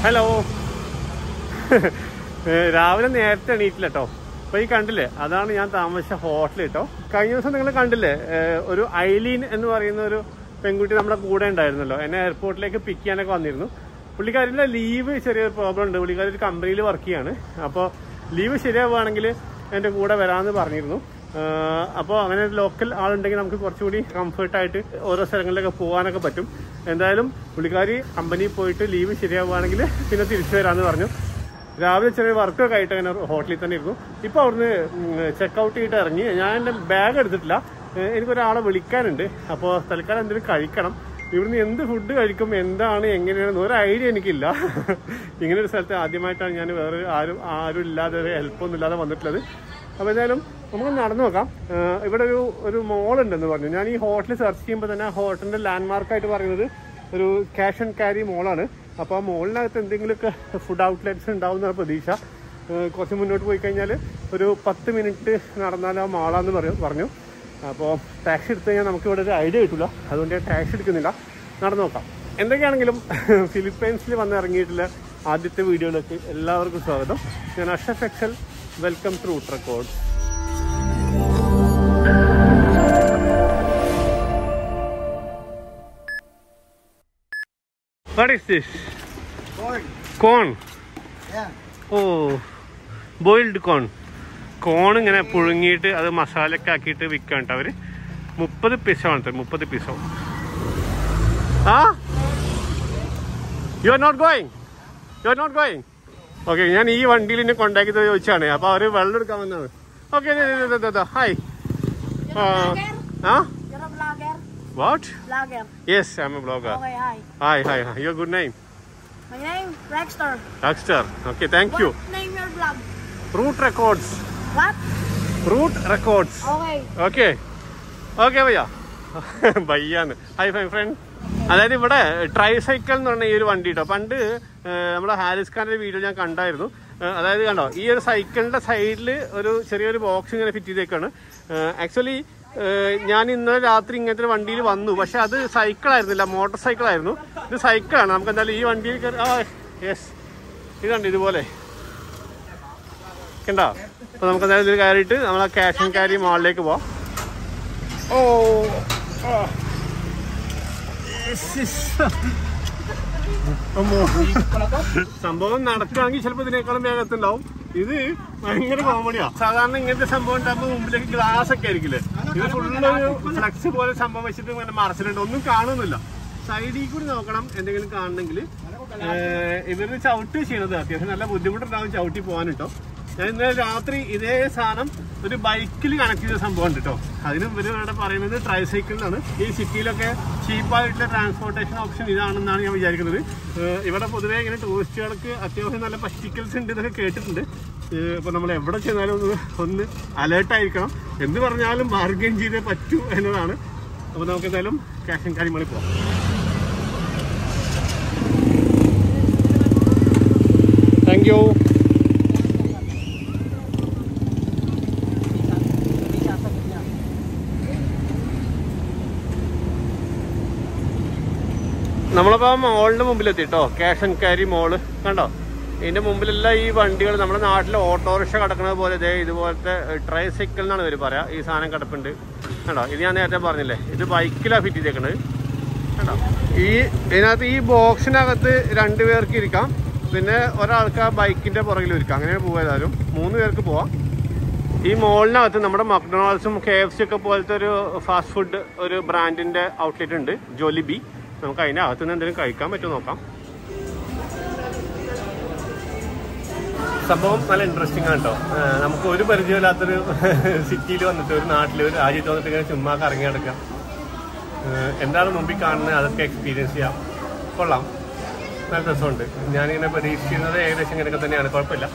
Hello. രാവിലെ നേരത്തെ എണീറ്റില്ല കേട്ടോ. അപ്പൊ ഈ കണ്ടില്ലേ, അതാണ് ഞാൻ താമസിച്ച ഹോട്ടൽ കേട്ടോ. കഴിഞ്ഞ ദിവസം നിങ്ങൾ കണ്ടില്ലേ, ഒരു ഐലീൻ എന്ന് പറയുന്ന ഒരു പെൺകുട്ടി നമ്മുടെ കൂടെ ഉണ്ടായിരുന്നല്ലോ. എന്നെ എയർപോർട്ടിലേക്ക് പിക്ക് ചെയ്യാനൊക്കെ വന്നിരുന്നു. പുള്ളിക്കാരിന്റെ ലീവ് ചെറിയൊരു പ്രോബ്ലം ഉണ്ട്. പുള്ളിക്കാരി ഒരു കമ്പനിയിൽ വർക്ക് ചെയ്യാണ്. അപ്പോൾ ലീവ് ശരിയാവുകയാണെങ്കിൽ എൻ്റെ കൂടെ വരാമെന്ന് പറഞ്ഞിരുന്നു. അപ്പോൾ അങ്ങനെ ലോക്കൽ ആളുണ്ടെങ്കിൽ നമുക്ക് കുറച്ചുകൂടി കംഫർട്ടായിട്ട് ഓരോ സ്ഥലങ്ങളിലൊക്കെ പോകാനൊക്കെ പറ്റും. എന്തായാലും പുള്ളിക്കാരി കമ്പനിയിൽ പോയിട്ട് ലീവ് ശരിയാവുകയാണെങ്കിൽ പിന്നെ തിരിച്ചു വരാമെന്ന് പറഞ്ഞു. രാവിലെ ചെറിയ വർക്കൊക്കെ ആയിട്ട് അങ്ങനെ ഹോട്ടലിൽ തന്നെ ഇരുന്നു. ഇപ്പോൾ അവിടുന്ന് ചെക്കൗട്ട് ചെയ്തിട്ട് ഇറങ്ങി. ഞാൻ എൻ്റെ ബാഗ് എടുത്തിട്ടില്ല, എനിക്കൊരാളെ വിളിക്കാനുണ്ട്. അപ്പോൾ തൽക്കാലം എന്തെങ്കിലും കഴിക്കണം. ഇവിടുന്ന് എന്ത് ഫുഡ് കഴിക്കും, എന്താണ്, എങ്ങനെയാണെന്ന് ഒരു ഐഡിയ എനിക്കില്ല. ഇങ്ങനെ ഒരു സ്ഥലത്ത് ആദ്യമായിട്ടാണ് ഞാൻ വേറെ ആരും ഇല്ലാതെ ഒരു ഹെൽപ്പൊന്നും ഇല്ലാതെ വന്നിട്ടുള്ളത്. അപ്പോൾ എന്തായാലും നമുക്ക് നടന്നു നോക്കാം. ഇവിടെ ഒരു മോൾ ഉണ്ടെന്ന് പറഞ്ഞു. ഞാൻ ഈ ഹോട്ടൽ സെർച്ച് ചെയ്യുമ്പോൾ തന്നെ ഹോട്ടലിൻ്റെ ലാൻഡ്മാർക്കായിട്ട് പറയുന്നത് ഒരു ക്യാഷ് ആൻഡ് ക്യാരി മോളാണ്. അപ്പോൾ ആ മോളിനകത്ത് എന്തെങ്കിലുമൊക്കെ ഫുഡ് ഔട്ട്ലെറ്റ്സ് ഉണ്ടാവും എന്നാണ് പ്രതീക്ഷ. കുറച്ച് മുന്നോട്ട് പോയി കഴിഞ്ഞാൽ ഒരു 10 മിനിറ്റ് നടന്നാൽ ആ മാളാന്ന് പറഞ്ഞു. അപ്പോൾ ടാക്സി എടുത്തു കഴിഞ്ഞാൽ നമുക്ക് ഇവിടെ ഒരു ഐഡിയ കിട്ടില്ല. അതുകൊണ്ട് ഞാൻ ടാക്സി എടുക്കുന്നില്ല, നടന്നു നോക്കാം. എന്തൊക്കെയാണെങ്കിലും ഫിലിപ്പൈൻസിൽ വന്ന് ഇറങ്ങിയിട്ടുള്ള ആദ്യത്തെ വീഡിയോയിലേക്ക് എല്ലാവർക്കും സ്വാഗതം. ഞാൻ Ashraf Excel. Welcome to Root Record. What is this? Corn. Yeah. Oh, boiled corn. Corn ഇങ്ങനെ പുഴുങ്ങിയിട്ട് അത് മസാലയൊക്കെ ആക്കിയിട്ട് വിൽക്കാൻ കേട്ടോ അവര്. 30 പൈസയാണ്. 30 പൈസ. ആ, you are not going. Okay, ഞാൻ ഈ വണ്ടിയിൽ എന്നെ കോണ്ടാക്ട് ചെയ്ത് ചോദിച്ചാണ്. അപ്പോൾ അവർ വെള്ളം എടുക്കാൻ വന്നത്. Okay, hi. What? Vlogger. Yes, I'm a blogger. Okay, hi. Hi. Your good name? My name Rexter. Rexter. Okay, thank you. What name your blog? Route Records. What? Route Records. Okay. Okay, ഭയ്യ. ഭയ്യാന്ന്. Hi, my friend. അതായത് ഇവിടെ tricycle എന്ന് പറഞ്ഞ ഈ ഒരു വണ്ടി കേട്ടോ. പണ്ട് നമ്മുടെ ഹാരിസ് ഖാന്റെ വീഡിയോ ഞാൻ കണ്ടായിരുന്നു. അതായത് കണ്ടോ, ഈ ഒരു സൈക്കിളിന്റെ സൈഡിൽ ഒരു ചെറിയൊരു ബോക്സ് ഇങ്ങനെ ഫിറ്റ് ചെയ്തേക്കാണ്. ആക്ച്വലി ഞാൻ ഇന്നലെ രാത്രി ഇങ്ങനത്തെ വണ്ടിയിൽ വന്നു. പക്ഷെ അത് സൈക്കിളായിരുന്നില്ല, മോട്ടോർ സൈക്കിളായിരുന്നു. ഇത് സൈക്കിളാണ്. നമുക്ക് എന്തായാലും ഈ വണ്ടിയിൽ കയറി. യെസ്, ഇതുണ്ട് ഇതുപോലെ കണ്ടോ. അപ്പോൾ നമുക്ക് എന്തായാലും ഇതിൽ കയറിയിട്ട് നമ്മൾ ആ ക്യാഷ് ആൻഡ് ക്യാരി മാളിലേക്ക് പോവാം. സംഭവം നടക്കുകയാണെങ്കിൽ ചിലപ്പോൾ ഇതിനേക്കാളും വേഗത്തുണ്ടാവും. ഇത് ഭയങ്കര കോമഡിയാ. സാധാരണ ഇങ്ങനത്തെ സംഭവം ഉണ്ടാകുമ്പോൾ മുമ്പിലേക്ക് ഗ്ലാസ് ഒക്കെ ആയിരിക്കില്ലേ, ഇത് ഫുള്ളൊരു ഫ്ലക്സ് പോലെ സംഭവം വെച്ചിട്ട് ഇങ്ങനെ മറച്ചിട്ടുണ്ട്. ഒന്നും കാണുന്നില്ല. സൈഡിൽ കൂടി നോക്കണം എന്തെങ്കിലും കാണണമെങ്കിൽ. ഇവര് ചവിട്ടി ചെയ്യണത് അത്യാവശ്യം നല്ല ബുദ്ധിമുട്ടുണ്ടാവും ചവിട്ടി പോകാൻ കേട്ടോ. ഞാൻ ഇന്നലെ രാത്രി ഇതേ സാധനം ഒരു ബൈക്കിൽ കണക്ട് ചെയ്ത സംഭവം ഉണ്ട് കേട്ടോ. അതിനും ഇവർ ഇവിടെ പറയുന്നത് ട്രൈസൈക്കിൾ എന്നാണ്. ഈ സിറ്റിയിലൊക്കെ ചീപ്പായിട്ടുള്ള ട്രാൻസ്പോർട്ടേഷൻ ഓപ്ഷൻ ഇതാണെന്നാണ് ഞാൻ വിചാരിക്കുന്നത്. ഇവിടെ പൊതുവേ ഇങ്ങനെ ടൂറിസ്റ്റുകൾക്ക് അത്യാവശ്യം നല്ല പസ്റ്റിക്കൽസ് ഉണ്ട് എന്നൊക്കെ കേട്ടിട്ടുണ്ട്. അപ്പോൾ നമ്മൾ എവിടെ ചെന്നാലും ഒന്ന് അലേർട്ടായിരിക്കണം. എന്ത് പറഞ്ഞാലും ബാർഗെയിൻ ചെയ്തേ പറ്റൂ എന്നതാണ്. അപ്പോൾ നമുക്ക് എന്തായാലും ക്യാഷ് ആൻഡ് ക്യാരി മാളിൽ പോവാം. Thank you. നമ്മളിപ്പോൾ മോളിൻ്റെ മുമ്പിലെത്തി കേട്ടോ. ക്യാഷ് ആൻഡ് ക്യാരി മോള് കണ്ടോ. ഇതിൻ്റെ മുമ്പിലെല്ലാം ഈ വണ്ടികൾ നമ്മുടെ നാട്ടിലെ ഓട്ടോറിക്ഷ കിടക്കുന്നത് പോലെ ഇതുപോലത്തെ ട്രൈസൈക്കിൾ എന്നാണ് ഇവർ പറയാം. ഈ സാധനം കിടപ്പുണ്ട് കണ്ടോ. ഇത് ഞാൻ നേരത്തെ പറഞ്ഞില്ലേ, ഇത് ബൈക്കിലാണ് ഫിറ്റ് ചെയ്തേക്കുന്നത് കണ്ടോ. ഇതിനകത്ത് ഈ ബോക്സിനകത്ത് 2 പേർക്ക് ഇരിക്കാം, പിന്നെ ഒരാൾക്ക് ആ ബൈക്കിൻ്റെ പുറകിലും ഇരിക്കാം. അങ്ങനെ പോയതായാലും 3 പേർക്ക് പോവാം. ഈ മോളിനകത്ത് നമ്മുടെ മക്ഡൊണാൾഡ്സും KFC ഒക്കെ പോലത്തെ ഒരു ഫാസ്റ്റ് ഫുഡ് ഒരു ബ്രാൻഡിൻ്റെ ഔട്ട്ലെറ്റ് ഉണ്ട്, ജോലിബി. നമുക്ക് അതിൻ്റെ അകത്തുനിന്ന് എന്തെങ്കിലും കഴിക്കാൻ പറ്റുമോ നോക്കാം. സംഭവം നല്ല ഇൻട്രസ്റ്റിംഗ് ആണ് കേട്ടോ. നമുക്ക് ഒരു പരിചയമില്ലാത്തൊരു സിറ്റിയിൽ വന്നിട്ട്, ഒരു നാട്ടിൽ, ഒരു രാജ്യത്ത് വന്നിട്ട് ഇങ്ങനെ ചുമ്മാ കറങ്ങി നടക്കാം. എന്താണ് മുമ്പിൽ കാണുന്നത് അതൊക്കെ എക്സ്പീരിയൻസ് ചെയ്യാം. കൊള്ളാം, നല്ല രസമുണ്ട്. ഞാനിങ്ങനെ പ്രതീക്ഷിക്കുന്നത് ഏകദേശം ഇങ്ങനെയൊക്കെ തന്നെയാണ്, കുഴപ്പമില്ല.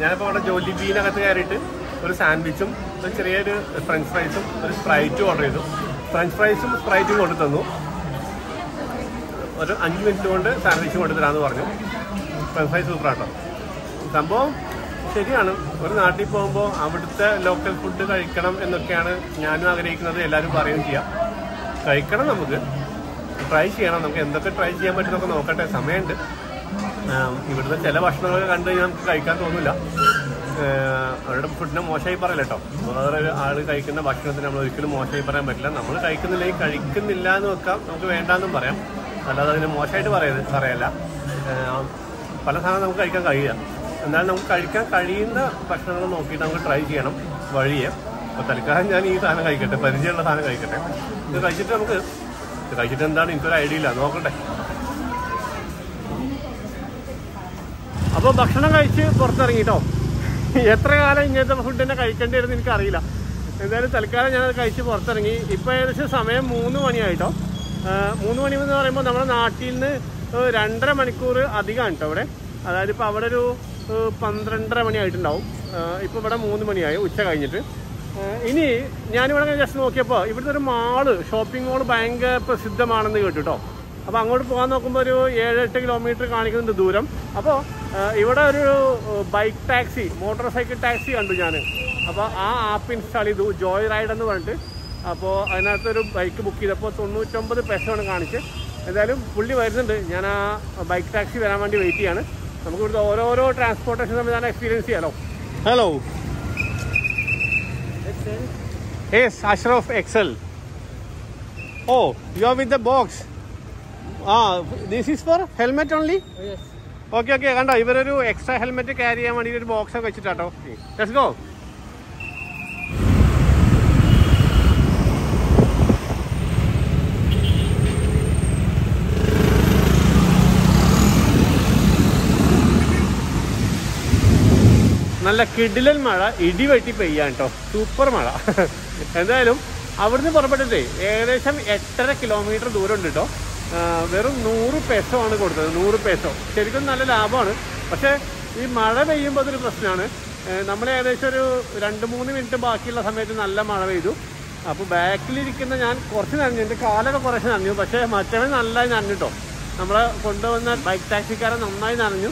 ഞാനിപ്പോൾ അവിടെ ജോലിബീനകത്ത് കയറിയിട്ട് ഒരു സാൻഡ്വിച്ചും ഒരു ചെറിയൊരു ഫ്രഞ്ച് ഫ്രൈസും ഒരു സ്പ്രൈറ്റും ഓർഡർ ചെയ്തു. ഫ്രഞ്ച് ഫ്രൈസും സ്പ്രൈറ്റും കൊണ്ടു തന്നു. ഒരു 5 മിനിറ്റ് കൊണ്ട് സാൻഡ്വിച്ച് കൊണ്ടുതരാമെന്ന് പറഞ്ഞു. ഫ്രഞ്ച് ഫ്രൈസ് സൂപ്പറാട്ടോ. സംഭവം ശരിയാണ്. ഒരു നാട്ടിൽ പോകുമ്പോൾ അവിടുത്തെ ലോക്കൽ ഫുഡ് കഴിക്കണം എന്നൊക്കെയാണ് ഞാനും ആഗ്രഹിക്കുന്നത്. എല്ലാവരും പറയുകയും ചെയ്യാം. കഴിക്കണം, നമുക്ക് ട്രൈ ചെയ്യണം. നമുക്ക് എന്തൊക്കെ ട്രൈ ചെയ്യാൻ പറ്റും നമുക്ക് നോക്കട്ടെ. സമയമുണ്ട്. ഇവിടുത്തെ ചില ഭക്ഷണങ്ങൾ കണ്ട് നമുക്ക് കഴിക്കാൻ തോന്നില്ല. അവരുടെ ഫുഡിനെ മോശമായി പറയില്ല കേട്ടോ. വേറൊരു ആൾ കഴിക്കുന്ന ഭക്ഷണത്തിന് നമ്മൾ ഒരിക്കലും മോശമായി പറയാൻ പറ്റില്ല. നമ്മൾ കഴിക്കുന്നില്ലെങ്കിൽ കഴിക്കുന്നില്ല എന്ന് വെക്കാം, നമുക്ക് വേണ്ടാന്നും പറയാം. അല്ലാതെ അതിനെ മോശമായിട്ട് പറയല്ല. പല സാധനം നമുക്ക് കഴിക്കാൻ കഴിയില്ല. എന്നാലും നമുക്ക് കഴിക്കാൻ കഴിയുന്ന ഭക്ഷണങ്ങൾ നോക്കിയിട്ട് നമുക്ക് ട്രൈ ചെയ്യണം വഴിയെ. അപ്പോൾ തൽക്കാലം ഞാൻ ഈ സാധനം കഴിക്കട്ടെ, പരിചയമുള്ള സാധനം കഴിക്കട്ടെ. ഇത് കഴിച്ചിട്ട് എന്താണ് എനിക്കൊരു ഐഡിയ ഇല്ല, നോക്കട്ടെ. അപ്പോൾ ഭക്ഷണം കഴിച്ച് പുറത്തിറങ്ങിട്ടോ. എത്ര കാലം ഇങ്ങനത്തെ ഫുഡ് തന്നെ കഴിക്കേണ്ടി വരുന്ന എനിക്കറിയില്ല. എന്തായാലും തൽക്കാലം ഞാനത് കഴിച്ച് പുറത്തിറങ്ങി. ഇപ്പോൾ ഏകദേശം സമയം 3 മണിയായിട്ടോ. 3 മണി എന്ന് പറയുമ്പോൾ നമ്മുടെ നാട്ടിൽ നിന്ന് 2.5 മണിക്കൂർ അധികമാണ് കേട്ടോ ഇവിടെ. അതായത് ഇപ്പോൾ അവിടെ ഒരു 12.5 മണിയായിട്ടുണ്ടാവും. ഇപ്പോൾ ഇവിടെ 3 മണിയായി, ഉച്ച കഴിഞ്ഞിട്ട്. ഇനി ഞാനിവിടെ ജസ്റ്റ് നോക്കിയപ്പോൾ ഇവിടുത്തെ ഒരു ഷോപ്പിംഗ് മാള് ഭയങ്കര പ്രസിദ്ധമാണെന്ന് കേട്ടു കേട്ടോ. അപ്പോൾ അങ്ങോട്ട് പോകാൻ നോക്കുമ്പോൾ ഒരു 7-8 കിലോമീറ്റർ കാണിക്കുന്നുണ്ട് ദൂരം. അപ്പോൾ ഇവിടെ ഒരു bike taxi, motor cycle taxi കണ്ടു ഞാൻ. അപ്പോൾ ആ ആപ്പ് ഇൻസ്റ്റാൾ ചെയ്തു, ജോയ് റൈഡ് എന്ന് പറഞ്ഞിട്ട്. അപ്പോൾ അതിനകത്തൊരു ബൈക്ക് ബുക്ക് ചെയ്തപ്പോൾ 99 പൈസയാണ് കാണിച്ച്. എന്തായാലും പുള്ളി വരുന്നുണ്ട്. ഞാൻ ആ ബൈക്ക് ടാക്സി വരാൻ വേണ്ടി വെയിറ്റ് ചെയ്യാണ്. നമുക്ക് ഇവിടുത്തെ ഓരോരോ ട്രാൻസ്പോർട്ടേഷൻ സംവിധാനം എക്സ്പീരിയൻസ് ചെയ്യാലോ. Hello, yes, Ashraf Excel. Oh, you are with the box. This is for helmet only? Yes. Okay, കണ്ടോ, ഇവരൊരു എക്സ്ട്രാ ഹെൽമെറ്റ് ക്യാരി ചെയ്യാൻ വേണ്ടി ഒരു ബോക്സ് ഒക്കെ വെച്ചിട്ടാട്ടോ. Let's go. നല്ല കിടിലൻ മഴ, ഇടിവെട്ടി പെയ്യാൻ കേട്ടോ. സൂപ്പർ മഴ. എന്തായാലും അവിടുന്ന് പുറപ്പെട്ടിട്ടേ ഏകദേശം 8.5 കിലോമീറ്റർ ദൂരം ഉണ്ട് കേട്ടോ. വെറും 100 പെസോ ആണ് കൊടുത്തത്. 100 പെസോ ശരിക്കും നല്ല ലാഭമാണ്. പക്ഷേ ഈ മഴ പെയ്യുമ്പോൾ അതൊരു പ്രശ്നമാണ്. നമ്മൾ ഏകദേശം ഒരു 2-3 മിനിറ്റ് ബാക്കിയുള്ള സമയത്ത് നല്ല മഴ പെയ്തു. അപ്പോൾ ബാക്കിലിരിക്കുന്ന ഞാൻ കുറച്ച് നനഞ്ഞു, എൻ്റെ കാലൊക്കെ കുറച്ച് നനഞ്ഞു. പക്ഷേ മറ്റവൻ നന്നായി നനഞ്ഞു കേട്ടോ. നമ്മളെ കൊണ്ടുവന്ന ബൈക്ക് ടാക്സിക്കാരൻ നന്നായി നനഞ്ഞു.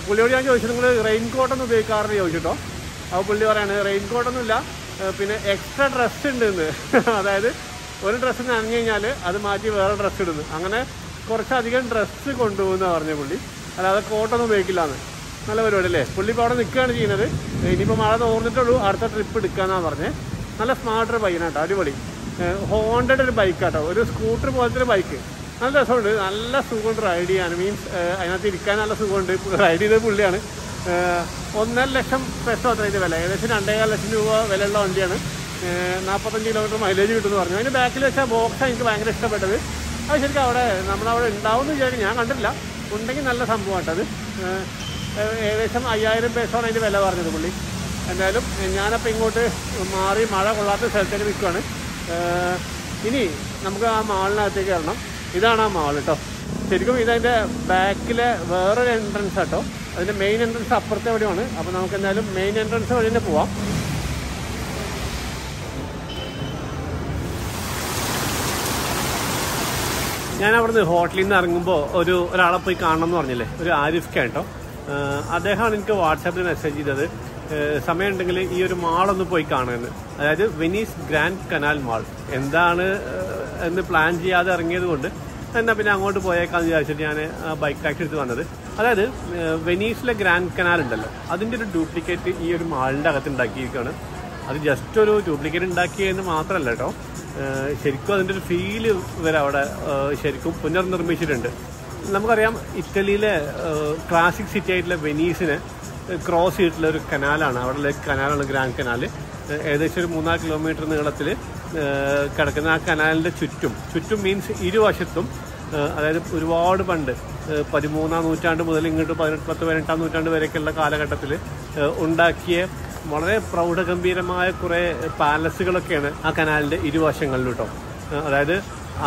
പുള്ളിയോട് ഞാൻ ചോദിച്ചു, നിങ്ങൾ റെയിൻ കോട്ടൊന്നും ഉപയോഗിക്കാറില്ല ചോദിച്ചിട്ടോ. അപ്പോൾ പുള്ളി പറയാണ് റെയിൻ കോട്ടൊന്നുമില്ല, പിന്നെ എക്സ്ട്രാ ഡ്രസ്സ് ഉണ്ടെന്ന്. അതായത് ഒരു ഡ്രസ്സ് നനഞ്ഞു കഴിഞ്ഞാൽ അത് മാറ്റി വേറെ ഡ്രസ്സ് ഇടുന്നു. അങ്ങനെ കുറച്ചധികം ഡ്രസ്സ് കൊണ്ടുപോകുന്ന പറഞ്ഞ പുള്ളി, അല്ലാതെ കോട്ടൊന്നും ഉപയോഗിക്കില്ല എന്ന്. നല്ല പരിപാടി അല്ലേ. പുള്ളി ഇപ്പോൾ അവിടെ നിൽക്കുകയാണ് ചെയ്യുന്നത്. ഇനിയിപ്പോൾ മഴ തോന്നിട്ടുള്ളൂ, അടുത്ത ട്രിപ്പ് എടുക്കാമെന്നാണ് പറഞ്ഞത്. നല്ല സ്മാർട്ടർ ബൈക്കാട്ടോ, അടിപൊളി. ഹോണ്ടയുടെ ഒരു ബൈക്കാട്ടോ, ഒരു സ്കൂട്ടർ പോലത്തെ ഒരു ബൈക്ക്. നല്ല രസമുണ്ട്, നല്ല സുഖമുണ്ട് റൈഡ് ചെയ്യാൻ. മീൻസ് അതിനകത്ത് ഇരിക്കാൻ നല്ല സുഖമുണ്ട്. റൈഡ് ചെയ്ത പുള്ളിയാണ്. 1.5 ലക്ഷം പെസോ അത്ര ഇതിൻ്റെ വില, ഏകദേശം 2.25 ലക്ഷം രൂപ വിലയുള്ള വണ്ടിയാണ്. 45 കിലോമീറ്റർ മൈലേജ് കിട്ടുമെന്ന് പറഞ്ഞു. അതിന് ബാക്കിൽ വെച്ച ബോക്സാണ് എനിക്ക് ഭയങ്കര ഇഷ്ടപ്പെട്ടത്. അത് ശരിക്കും അവിടെ നമ്മളവിടെ ഉണ്ടാവുമെന്ന് വിചാരിക്കും, ഞാൻ കണ്ടിട്ടില്ല. ഉണ്ടെങ്കിൽ നല്ല സംഭവമായിട്ട്. അത് ഏകദേശം 5000 പെസോണ് അതിൻ്റെ വില പറഞ്ഞത് പുള്ളി. എന്തായാലും ഞാനപ്പോൾ ഇങ്ങോട്ട് മാറി മഴ കൊള്ളാത്ത സ്ഥലത്തേക്ക് നിൽക്കുകയാണ്. ഇനി നമുക്ക് ആ മാളിനകത്തേക്ക് കയറണം. ഇതാണ് ആ മാൾ കേട്ടോ. ശരിക്കും ഇതതിൻ്റെ ബാക്കിലെ വേറൊരു എൻട്രൻസ് കേട്ടോ. അതിൻ്റെ മെയിൻ എൻട്രൻസ് അപ്പുറത്തെ എവിടെയാണ്. അപ്പോൾ നമുക്ക് എന്തായാലും മെയിൻ എൻട്രൻസ് വഴി തന്നെ പോവാം. ഞാൻ അവിടുന്ന് ഹോട്ടലിൽ നിന്ന് ഇറങ്ങുമ്പോൾ ഒരാളെ പോയി കാണണം എന്ന് പറഞ്ഞില്ലേ, ഒരു ആരിഫ് കേട്ടോ. അദ്ദേഹമാണ് എനിക്ക് വാട്സാപ്പിൽ മെസ്സേജ് ചെയ്തത്, സമയമുണ്ടെങ്കിൽ ഈ ഒരു മാളൊന്ന് പോയി കാണുമെന്ന്. അതായത് വെനീസ് ഗ്രാൻഡ് കനാൽ മാൾ. എന്താണ് എന്ന് പ്ലാൻ ചെയ്യാതെ ഇറങ്ങിയത് കൊണ്ട് എന്നാൽ പിന്നെ അങ്ങോട്ട് പോയേക്കാന്ന് വിചാരിച്ചിട്ട് ഞാൻ ബൈക്ക് ടാക്സി എടുത്ത് വന്നത്. അതായത് വെനീസിലെ ഗ്രാൻഡ് കനാൽ ഉണ്ടല്ലോ, അതിൻ്റെ ഒരു ഡ്യൂപ്ലിക്കേറ്റ് ഈ ഒരു മാളിൻ്റെ അകത്ത് ഉണ്ടാക്കിയിരിക്കുകയാണ്. അത് ജസ്റ്റ് ഒരു ഡ്യൂപ്ലിക്കേറ്റ് ഉണ്ടാക്കിയതെന്ന് മാത്രമല്ല കേട്ടോ, ശരിക്കും അതിൻ്റെ ഒരു ഫീല് വരെ അവിടെ ശരിക്കും പുനർനിർമ്മിച്ചിട്ടുണ്ട്. നമുക്കറിയാം ഇറ്റലിയിലെ ക്ലാസിക് സിറ്റി ആയിട്ടുള്ള വെനീസിനെ ക്രോസ് ചെയ്തിട്ടുള്ള ഒരു കനാലാണ്, അവിടെ കനാലാണ് ഗ്രാൻഡ് കനാൽ. ഏകദേശം ഒരു 3-4 കിലോമീറ്റർ നീളത്തിൽ കിടക്കുന്ന ആ കനാലിൻ്റെ ചുറ്റും മീൻസ് ഇരുവശത്തും, അതായത് ഒരുപാട് പണ്ട് 13-ാം നൂറ്റാണ്ട് മുതൽ ഇങ്ങോട്ട് 18-ാം നൂറ്റാണ്ട് വരെയൊക്കെയുള്ള കാലഘട്ടത്തിൽ ഉണ്ടാക്കിയ വളരെ പ്രൗഢഗംഭീരമായ കുറേ പാലസുകളൊക്കെയാണ് ആ കനാലിൻ്റെ ഇരുവശങ്ങളിലും കേട്ടോ. അതായത്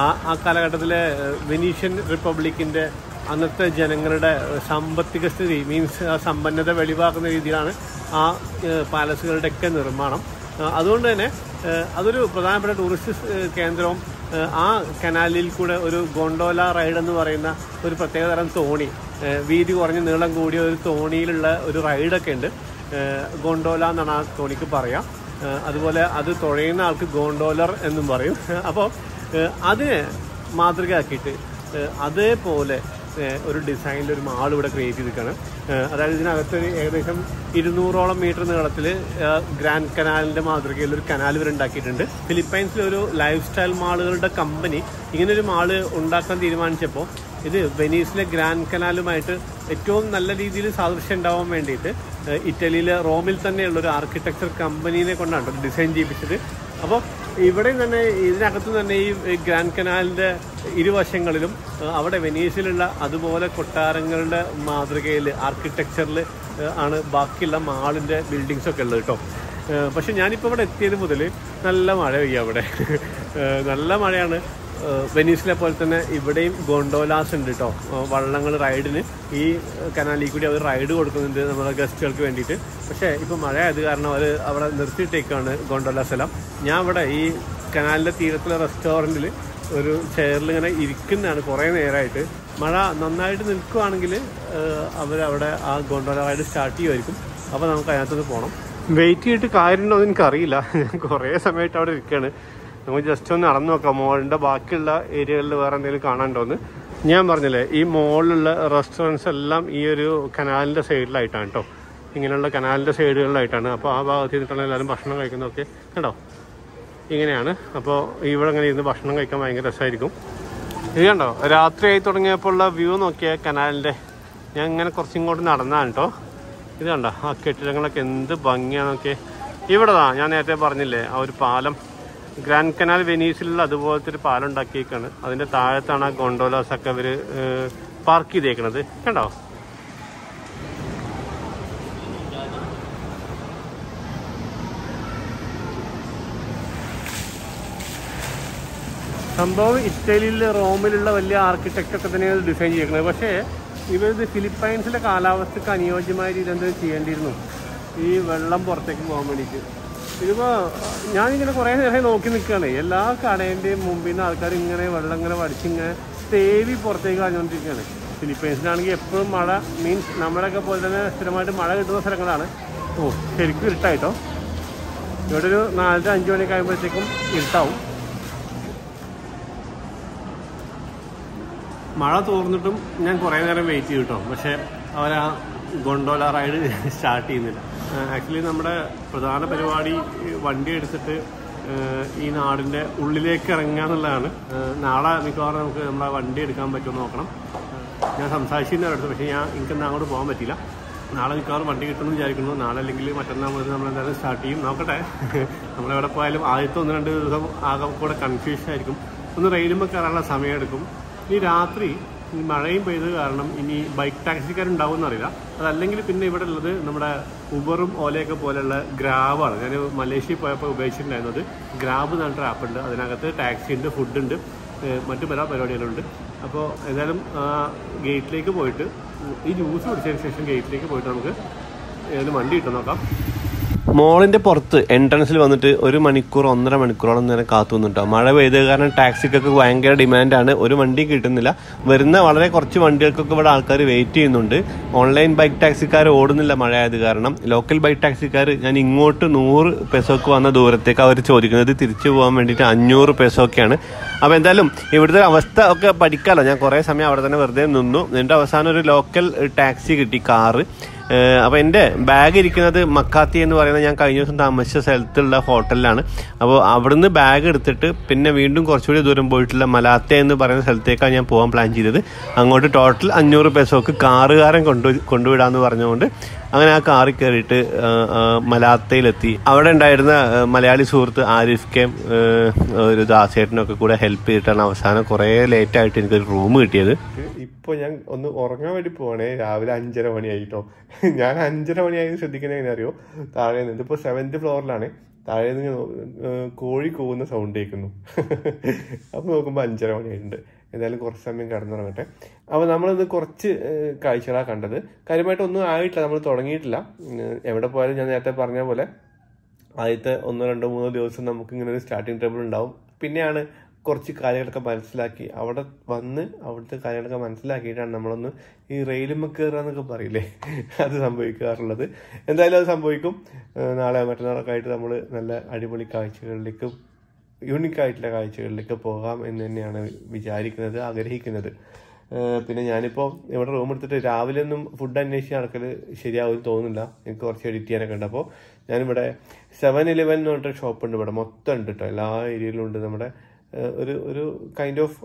ആ കാലഘട്ടത്തിലെ വെനീഷ്യൻ റിപ്പബ്ലിക്കിൻ്റെ അന്നത്തെ ജനങ്ങളുടെ സാമ്പത്തിക സ്ഥിതി മീൻസ് ആ സമ്പന്നത വെളിവാക്കുന്ന രീതിയിലാണ് ആ പാലസുകളുടെയൊക്കെ നിർമ്മാണം. അതുകൊണ്ട് തന്നെ അതൊരു പ്രധാനപ്പെട്ട ടൂറിസ്റ്റ് കേന്ദ്രവും. ആ കനാലിൽ കൂടെ ഒരു ഗോണ്ടോല റൈഡ് എന്ന് പറയുന്ന ഒരു പ്രത്യേകതരം തോണി, വീതി കുറഞ്ഞ് നീളം കൂടിയ ഒരു തോണിയിലുള്ള ഒരു റൈഡൊക്കെ ഉണ്ട്. ഗോണ്ടോല എന്നാണ് ആ തോണിക്ക് പറയാം. അതുപോലെ അത് തുഴയുന്ന ആൾക്ക് ഗോണ്ടോലർ എന്നും പറയും. അപ്പോൾ അതിനെ മാതൃകയാക്കിയിട്ട് അതേപോലെ ഒരു ഡിസൈനിൽ ഒരു മാൾ ഇവിടെ ക്രിയേറ്റ് ചെയ്തിരിക്കുകയാണ്. അതായത് ഇതിനകത്ത് ഏകദേശം 200ഓളം മീറ്റർ നീളത്തിൽ ഗ്രാൻഡ് കനാലിൻ്റെ മാതൃകയിൽ ഒരു കനാൽ ഇവർ ഉണ്ടാക്കിയിട്ടുണ്ട്. ഫിലിപ്പൈൻസിലെ ഒരു ലൈഫ് സ്റ്റൈൽ മാളുകളുടെ കമ്പനി ഇങ്ങനൊരു മാള് ഉണ്ടാക്കാൻ തീരുമാനിച്ചപ്പോൾ ഇത് വെനീസിലെ ഗ്രാൻഡ് കനാലുമായിട്ട് ഏറ്റവും നല്ല രീതിയിൽ സാദൃശ്യം ഉണ്ടാവാൻ വേണ്ടിയിട്ട് ഇറ്റലിയിലെ റോമിൽ തന്നെയുള്ളൊരു ആർക്കിടെക്ചർ കമ്പനീനെ കൊണ്ടാണ് ഡിസൈൻ ചെയ്യിപ്പിച്ചത്. അപ്പോൾ ഇവിടെയും തന്നെ ഇതിനകത്ത് തന്നെ ഈ ഗ്രാൻഡ് കനാലിൻ്റെ ഇരുവശങ്ങളിലും അവിടെ വെനീസിലുള്ള അതുപോലെ കൊട്ടാരങ്ങളുടെ മാതൃകയിൽ ആർക്കിടെക്ചറിൽ ആണ് ബാക്കിയുള്ള മാളിൻ്റെ ബിൽഡിങ്സൊക്കെ ഉള്ളത് കേട്ടോ. പക്ഷെ ഞാനിപ്പോൾ ഇവിടെ എത്തിയത് മുതൽ നല്ല മഴ പെയ്യുക അവിടെ. നല്ല മഴയാണ്. വെനീസിലെ പോലെ തന്നെ ഇവിടെയും ഗോണ്ടോലാസ് ഉണ്ട് കേട്ടോ. വള്ളങ്ങൾ റൈഡിന് ഈ കനാലിൽ കൂടി അവർ റൈഡ് കൊടുക്കുന്നുണ്ട് നമ്മുടെ ഗസ്റ്റുകൾക്ക് വേണ്ടിയിട്ട്. പക്ഷേ ഇപ്പോൾ മഴ ആയത് കാരണം അവർ അവിടെ നിർത്തിയിട്ടേക്കാണ് ഗോണ്ടോലാസ് എല്ലാം. ഞാൻ ഇവിടെ ഈ കനാലിൻ്റെ തീരത്തുള്ള റെസ്റ്റോറൻറ്റിൽ ഒരു ചെയറിൽ ഇങ്ങനെ ഇരിക്കുന്നതാണ് കുറേ നേരമായിട്ട്. മഴ നന്നായിട്ട് നിൽക്കുകയാണെങ്കിൽ അവരവിടെ ആ ഗോണ്ടോല റൈഡ് സ്റ്റാർട്ട് ചെയ്യുമായിരിക്കും. അപ്പോൾ നമുക്ക് അതിനകത്തുനിന്ന് പോകണം. വെയിറ്റ് ചെയ്തിട്ട് കാര്യമുണ്ടോ എന്ന് എനിക്കറിയില്ല. ഞാൻ കുറേ സമയമായിട്ട് അവിടെ ഇരിക്കുകയാണ്. നമുക്ക് ജസ്റ്റ് ഒന്ന് നടന്നു നോക്കാം മോളിൻ്റെ ബാക്കിയുള്ള ഏരിയകളിൽ വേറെ എന്തെങ്കിലും കാണാനുണ്ടോയെന്ന്. ഞാൻ പറഞ്ഞില്ലേ ഈ മോളിലുള്ള റെസ്റ്റോറൻറ്റ്സ് എല്ലാം ഈ ഒരു കനാലിൻ്റെ സൈഡിലായിട്ടാണ് കേട്ടോ. ഇങ്ങനെയുള്ള കനാലിൻ്റെ സൈഡുകളിലായിട്ടാണ്. അപ്പോൾ ആ ഭാഗത്ത് നിന്നിട്ടുള്ള എല്ലാവരും ഭക്ഷണം കഴിക്കുന്നതൊക്കെ കണ്ടോ ഇങ്ങനെയാണ്. അപ്പോൾ ഇവിടെ ഇങ്ങനെ ഇരുന്ന് ഭക്ഷണം കഴിക്കാൻ ഭയങ്കര രസമായിരിക്കും. ഇത് കണ്ടോ രാത്രിയായി തുടങ്ങിയപ്പോൾ ഉള്ള വ്യൂ നോക്കിയാൽ കനാലിൻ്റെ. ഞാൻ ഇങ്ങനെ കുറച്ചിങ്ങോട്ട് നടന്നാണ് കേട്ടോ. ഇത് കണ്ടോ ആ കെട്ടിടങ്ങളൊക്കെ എന്ത് ഭംഗിയാണെന്നൊക്കെ. ഇവിടെ ഞാൻ നേരത്തെ പറഞ്ഞില്ലേ ആ ഒരു പാലം, ഗ്രാൻഡ് കനാൽ വെനീസിലുള്ള അതുപോലത്തെ ഒരു പാലം ഉണ്ടാക്കിയേക്കാണ്. അതിൻ്റെ താഴത്താണ് ആ ഗോണ്ടോലാസൊക്കെ അവർ പാർക്ക് ചെയ്തേക്കണത് കണ്ടോ. സംഭവം ഇറ്റലിയിൽ റോമിലുള്ള വലിയ ആർക്കിടെക്റ്റൊക്കെ തന്നെയാണ് ഡിസൈൻ ചെയ്തിരിക്കുന്നത്. പക്ഷേ ഇവരിത് ഫിലിപ്പൈൻസിലെ കാലാവസ്ഥയ്ക്ക് അനുയോജ്യമായ രീതിയിൽ എന്തെങ്കിലും ചെയ്യേണ്ടിയിരുന്നു ഈ വെള്ളം പുറത്തേക്ക് പോകാൻ വേണ്ടിയിട്ട്. ഇതിപ്പോൾ ഞാനിങ്ങനെ കുറേ നേരം നോക്കി നിൽക്കുകയാണ്. എല്ലാ കടേൻ്റെയും മുമ്പിൽ നിന്ന് ആൾക്കാർ ഇങ്ങനെ വെള്ളം ഇങ്ങനെ വടിച്ചിങ്ങനെ തേവി പുറത്തേക്ക് കളഞ്ഞുകൊണ്ടിരിക്കുകയാണ്. ഫിലിപ്പൈൻസിലാണെങ്കിൽ എപ്പോഴും മഴ മീൻസ് നമ്മുടെയൊക്കെ പോലെ തന്നെ സ്ഥിരമായിട്ട് മഴ കിട്ടുന്ന സ്ഥലങ്ങളാണ്. ശരിക്കും ഇരുട്ടായിട്ടോ. ഇവിടെ ഒരു 4-5 മണിയൊക്കെ ആകുമ്പോഴത്തേക്കും ഇരുട്ടാവും. മഴ തോർന്നിട്ടും ഞാൻ കുറേ നേരം വെയിറ്റ് ചെയ്തു കേട്ടോ. പക്ഷേ അവരാ ഗോണ്ടോല റൈഡ് സ്റ്റാർട്ട് ചെയ്യുന്നില്ല. ആക്ച്വലി നമ്മുടെ പ്രധാന പരിപാടി വണ്ടി എടുത്തിട്ട് ഈ നാടിൻ്റെ ഉള്ളിലേക്ക് ഇറങ്ങുക എന്നുള്ളതാണ്. നാളെ മിക്കവാറും നമുക്ക് നമ്മളെ വണ്ടി എടുക്കാൻ പറ്റുമെന്ന് നോക്കണം. ഞാൻ സംസാരിച്ചിരുന്ന അടുത്ത്, പക്ഷേ എനിക്കെന്നാൽ അങ്ങോട്ട് പോകാൻ പറ്റില്ല. നാളെ മിക്കവാറും വണ്ടി കിട്ടുമെന്ന് വിചാരിക്കുന്നു. നാളെ അല്ലെങ്കിൽ മറ്റന്നാൾ മുതൽ നമ്മളെന്തായാലും സ്റ്റാർട്ട് ചെയ്യും. നോക്കട്ടെ. നമ്മളെവിടെ പോയാലും ആദ്യത്തെ 1-2 ദിവസം ആകെ കൂടെ കൺഫ്യൂഷൻ ആയിരിക്കും. ഒന്ന് റെയിലുമ്പോൾ കയറാനുള്ള സമയമെടുക്കും. ഈ രാത്രി ഈ മഴയും പെയ്തത് കാരണം ഇനി ബൈക്ക് ടാക്സിക്കാരുണ്ടാവുമെന്ന് അറിയില്ല. അതല്ലെങ്കിൽ പിന്നെ ഇവിടെ ഉള്ളത് നമ്മുടെ ഉബറും ഓലയൊക്കെ പോലെയുള്ള ഗ്രാബാണ്. ഞാൻ മലേഷ്യയിൽ പോയപ്പോൾ ഉപയോഗിച്ചിട്ടുണ്ടായിരുന്നത്. ഗ്രാബ് എന്ന് പറഞ്ഞിട്ട് ആപ്പുണ്ട്. അതിനകത്ത് ടാക്സി ഉണ്ട്, ഫുഡുണ്ട്, മറ്റു പല പരിപാടികളുണ്ട്. അപ്പോൾ എന്തായാലും ഗേറ്റിലേക്ക് പോയിട്ട് ഈ ജ്യൂസ് കുടിച്ചതിന് ശേഷം ഗേറ്റിലേക്ക് പോയിട്ട് നമുക്ക് ഏതായാലും വണ്ടി കിട്ടും നോക്കാം. മോളിൻ്റെ പുറത്ത് എൻട്രൻസിൽ വന്നിട്ട് 1 മണിക്കൂർ 1.5 മണിക്കൂറോളം നേരം കാത്തു നിന്നിട്ടോ. മഴ പെയ്തത് കാരണം ടാക്സിക്കൊക്കെ ഭയങ്കര ഡിമാൻഡാണ്. ഒരു വണ്ടി കിട്ടുന്നില്ല. വരുന്ന വളരെ കുറച്ച് വണ്ടികൾക്കൊക്കെ ഇവിടെ ആൾക്കാർ വെയിറ്റ് ചെയ്യുന്നുണ്ട്. ഓൺലൈൻ ബൈക്ക് ടാക്സിക്കാർ ഓടുന്നില്ല മഴ ആയത് കാരണം. ലോക്കൽ ബൈക്ക് ടാക്സിക്കാർ ഞാൻ ഇങ്ങോട്ട് 100 പെസോക്ക് വന്ന ദൂരത്തേക്ക് അവർ ചോദിക്കുന്നത് തിരിച്ചു പോകാൻ വേണ്ടിയിട്ട് 500 പെസോക്കെയാണ്. അപ്പോൾ എന്തായാലും ഇവിടുത്തെ അവസ്ഥ ഒക്കെ പഠിക്കാമല്ലോ. ഞാൻ കുറേ സമയം അവിടെ തന്നെ വെറുതെ നിന്നു. എന്നിട്ട് അവസാനം ഒരു ലോക്കൽ ടാക്സി കിട്ടി, കാറ്. അപ്പോൾ എൻ്റെ ബാഗ് ഇരിക്കുന്നത് മക്കാത്തി എന്ന് പറയുന്നത് ഞാൻ കഴിഞ്ഞ ദിവസം താമസിച്ച സ്ഥലത്തുള്ള ഹോട്ടലിലാണ്. അപ്പോൾ അവിടുന്ന് ബാഗ് എടുത്തിട്ട് പിന്നെ വീണ്ടും കുറച്ചുകൂടി ദൂരം പോയിട്ടുള്ള മലാത്ത എന്ന് പറയുന്ന സ്ഥലത്തേക്കാണ് ഞാൻ പോകാൻ പ്ലാൻ ചെയ്തത്. അങ്ങോട്ട് ടോട്ടൽ 500 പെസോക്ക് കാറുകാരൻ കൊണ്ടുവിടാമെന്ന് പറഞ്ഞുകൊണ്ട് അങ്ങനെ ആ കാറിൽ കയറിയിട്ട് മലാത്തയിലെത്തി. അവിടെ ഉണ്ടായിരുന്ന മലയാളി സുഹൃത്ത് ആരിഫ് കെ ഒരു ദാസേട്ടനൊക്കെ കൂടെ ഹെൽപ്പ് ചെയ്തിട്ടാണ് അവസാനം കുറേ ലേറ്റായിട്ട് എനിക്കൊരു റൂം കിട്ടിയത്. ഇപ്പോൾ ഞാൻ ഒന്ന് ഉറങ്ങാൻ വേണ്ടി പോവാണേ. രാവിലെ 5:30 മണിയായിട്ടോ. ഞാൻ 5:30 മണിയായി ശ്രദ്ധിക്കുന്നത് എങ്ങനെ അറിയോ, താഴെ നിന്ന് ഇതിപ്പോൾ 7th ഫ്ലോറിലാണ്. താഴെ നിന്ന് കോഴി കൂവുന്ന സൗണ്ട് കേൾക്കുന്നു. അപ്പോൾ നോക്കുമ്പോൾ 5:30 മണിയായിട്ടുണ്ട്. എന്തായാലും കുറച്ച് സമയം കിടന്നുറങ്ങട്ടെ. അപ്പോൾ നമ്മളിന്ന് കുറച്ച് കാഴ്ചകളാണ് കണ്ടത്. കാര്യമായിട്ട് ഒന്നും ആയിട്ടില്ല, നമ്മൾ തുടങ്ങിയിട്ടില്ല. എവിടെ പോയാലും ഞാൻ നേരത്തെ പറഞ്ഞ പോലെ ആദ്യത്തെ 1, 2, 3 ദിവസം നമുക്കിങ്ങനെ ഒരു സ്റ്റാർട്ടിങ് ട്രബിൾ ഉണ്ടാവും. പിന്നെയാണ് കുറച്ച് കാര്യങ്ങളൊക്കെ മനസ്സിലാക്കി അവിടെ വന്ന് അവിടുത്തെ കാര്യങ്ങളൊക്കെ മനസ്സിലാക്കിയിട്ടാണ് നമ്മളൊന്ന് ഈ റെയിലുമ്മ കയറുക എന്നൊക്കെ പറയില്ലേ, അത് സംഭവിക്കാറുള്ളത്. എന്തായാലും അത് സംഭവിക്കും. നാളെ മറ്റന്നാളൊക്കെ ആയിട്ട് നമ്മൾ നല്ല അടിപൊളി കാഴ്ചകളിലേക്ക്, യൂണിക്കായിട്ടുള്ള കാഴ്ചകളിലേക്ക് പോകാം എന്ന് തന്നെയാണ് വിചാരിക്കുന്നത്, ആഗ്രഹിക്കുന്നത്. പിന്നെ ഞാനിപ്പോൾ ഇവിടെ റൂം എടുത്തിട്ട് രാവിലെ ഒന്നും ഫുഡ് അന്വേഷിച്ച് നടക്കൽ ശരിയാവും തോന്നുന്നില്ല. എനിക്ക് കുറച്ച് എഡിറ്റ് ചെയ്യാനൊക്കെ ഉണ്ട്. അപ്പോൾ ഞാനിവിടെ 7-Eleven എന്ന് പറഞ്ഞിട്ട് ഷോപ്പുണ്ട്. ഇവിടെ മൊത്തം ഉണ്ട് കേട്ടോ, എല്ലാ ഏരിയയിലും ഉണ്ട്. നമ്മുടെ ഒരു കൈൻഡ് ഓഫ്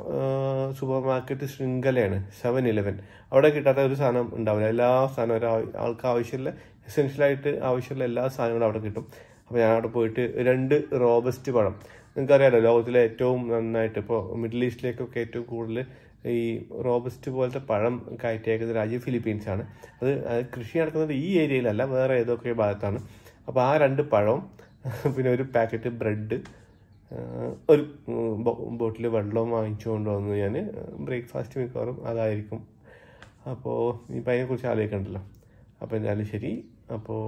സൂപ്പർ മാർക്കറ്റ് ശൃംഖലയാണ് 7-Eleven. അവിടെ കിട്ടാത്ത ഒരു സാധനം ഉണ്ടാവില്ല. എല്ലാ സാധനവും ആൾക്ക് ആവശ്യമുള്ള എസെൻഷ്യലായിട്ട് ആവശ്യമുള്ള എല്ലാ സാധനങ്ങളും അവിടെ കിട്ടും. അപ്പോൾ ഞാൻ അവിടെ പോയിട്ട് 2 റോബസ്റ്റ് പഴം, നിങ്ങൾക്കറിയാമല്ലോ ലോകത്തിലെ ഏറ്റവും നന്നായിട്ട് ഇപ്പോൾ മിഡിൽ ഈസ്റ്റിലേക്കൊക്കെ ഏറ്റവും കൂടുതൽ ഈ റോബസ്റ്റ് പോലത്തെ പഴം കയറ്റിയേക്കുന്ന രാജ്യം ഫിലിപ്പീൻസാണ്. അത് കൃഷി നടക്കുന്നത് ഈ ഏരിയയിലല്ല, വേറെ ഏതൊക്കെ ഭാഗത്താണ്. അപ്പോൾ ആ 2 പഴവും പിന്നെ ഒരു പാക്കറ്റ് ബ്രെഡ്, ഒരു ബോട്ടിൽ വെള്ളവും വാങ്ങിച്ചുകൊണ്ട് വന്നു. ഞാൻ ബ്രേക്ക്ഫാസ്റ്റ് മിക്കവാറും അതായിരിക്കും. അപ്പോൾ ഇപ്പം അതിനെക്കുറിച്ച് ആലോചിക്കണ്ടല്ലോ. അപ്പോൾ എന്തായാലും ശരി. അപ്പോൾ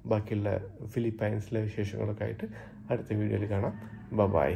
ബാക്കിയുള്ള ഫിലിപ്പൈൻസിലെ വിശേഷങ്ങളൊക്കെ ആയിട്ട് അടുത്ത വീഡിയോയിൽ കാണാം. ബൈ.